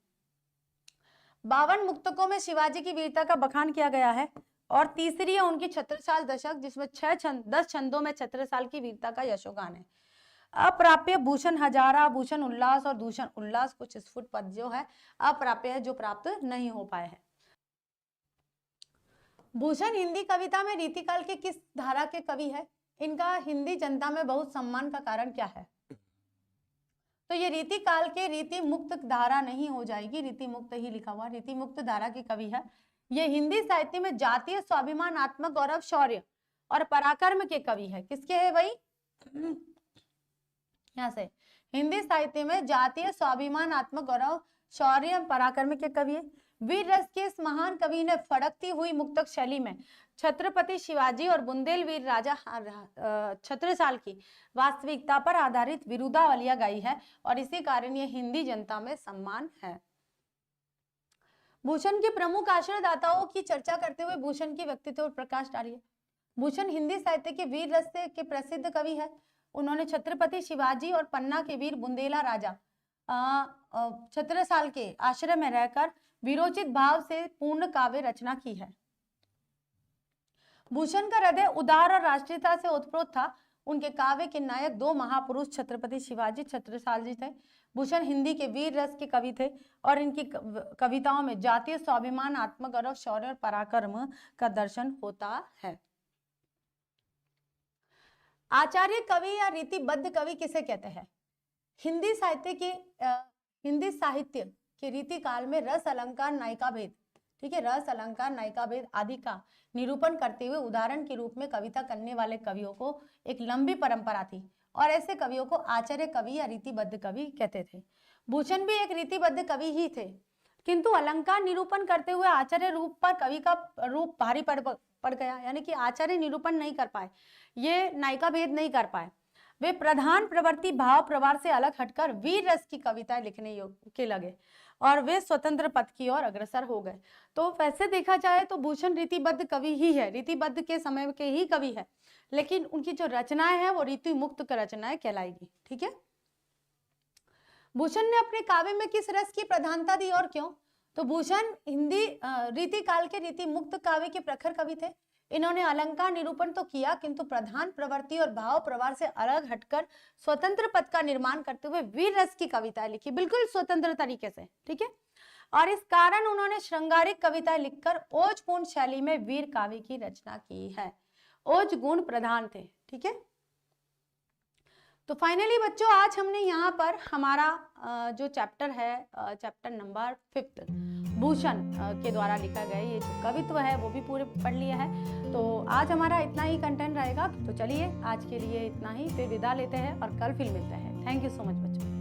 52 मुक्तकों में शिवाजी की वीरता का बखान किया गया है। और तीसरी है उनकी छत्रसाल दशक, जिसमें 10 छंदों में छत्रसाल की वीरता का यशोगान है। अप्राप्य भूषण हजारा, भूषण उल्लास और दूषण उल्लास कुछ स्फुट पद जो है अप्राप्य है, जो प्राप्त नहीं हो पाए हैं। भूषण हिंदी कविता में रीतिकाल के किस धारा के कवि है? इनका हिंदी जनता में बहुत सम्मान का कारण क्या है? तो ये रीतिकाल के रीति मुक्त धारा नहीं हो जाएगी, रीति मुक्त ही लिखा हुआ, रीति मुक्त धारा के कवि है। ये हिंदी साहित्य में जातीय स्वाभिमान, आत्मक गौरव, शौर्य और पराक्रम के कवि है। किसके है भाई? यहाँ से हिंदी साहित्य में जातीय स्वाभिमान, आत्मक गौरव, शौर्य, पराक्रम के कवि है। वीर रस के इस महान कवि ने फड़कती हुई मुक्तक शैली में छत्रपति शिवाजी और बुंदेलवीर राजा छत्रसाल की वास्तविकता पर आधारित विरुदावलियां गाई है और इसी कारण ये हिंदी जनता में सम्मान है। भूषण के प्रमुख आश्रयदाताओं की चर्चा करते हुए भूषण की व्यक्तित्व पर प्रकाश डालिए। भूषण हिंदी साहित्य के वीर रस के प्रसिद्ध कवि है। उन्होंने छत्रपति शिवाजी और पन्ना के वीर बुंदेला राजा छत्रसाल के आश्रय में रहकर विरोचित भाव से पूर्ण काव्य रचना की है। भूषण का हृदय उदार और राष्ट्रीयता से ओतप्रोत था। उनके काव्य के नायक 2 महापुरुष छत्रपति शिवाजी, छत्रसाल जी थे। भूषण हिंदी के वीर रस के कवि थे और इनकी कविताओं में जातीय स्वाभिमान, आत्मगौरव, शौर्य और पराक्रम का दर्शन होता है। आचार्य कवि या रीतिबद्ध कवि किसे कहते हैं? हिंदी साहित्य के रीति काल में रस अलंकार नायिका भेद, ठीक है, रस अलंकार नायिका भेद आदि का निरूपण करते हुए उदाहरण के रूप में कविता करने वाले कवियों को एक लंबी परंपरा थी और ऐसे कवियों को आचार्य कवि या रीतिबद्ध कवि कहते थे। भूषण भी एक रीतिबद्ध कवि ही थे, किंतु अलंकार निरूपण करते हुए आचार्य रूप पर कवि का रूप भारी पड़ गया, यानी कि आचार्य निरूपण नहीं कर पाए, ये नायिका भेद नहीं कर पाए। वे प्रधान प्रवृत्ति भाव प्रवार से अलग हटकर वीर रस की कविताएं लिखने के लगे और वे स्वतंत्र पथ की ओर अग्रसर हो गए। तो वैसे देखा जाए तो भूषण रीतिबद्ध कवि ही है, रीतिबद्ध के समय के ही कवि है, लेकिन उनकी जो रचनाएं हैं वो रीति मुक्त रचनाएं कहलाएगी, ठीक है। भूषण ने अपने काव्य में किस रस की प्रधानता दी और क्यों? तो भूषण हिंदी रीति काल के रीति मुक्त काव्य के प्रखर कवि थे। इन्होंने अलंकार निरूपण तो किया, किंतु प्रधान प्रवृत्ति और भाव प्रवार से अलग हटकर स्वतंत्र पद का निर्माण करते हुए वीर रस की कविताएं लिखी, बिल्कुल स्वतंत्र तरीके से, ठीक है। और इस कारण उन्होंने श्रृंगारिक कविताएं लिखकर ओजपूर्ण शैली में वीर काव्य की रचना की है। ओज गुण प्रधान थे, ठीक है। तो फाइनली बच्चों आज हमने यहाँ पर हमारा जो चैप्टर है, चैप्टर नंबर 5 भूषण के द्वारा लिखा गया ये जो कवित्व है वो भी पूरे पढ़ लिया है। तो आज हमारा इतना ही कंटेंट रहेगा। तो चलिए आज के लिए इतना ही, फिर विदा लेते हैं और कल फिर मिलते हैं। थैंक यू सो मच बच्चों।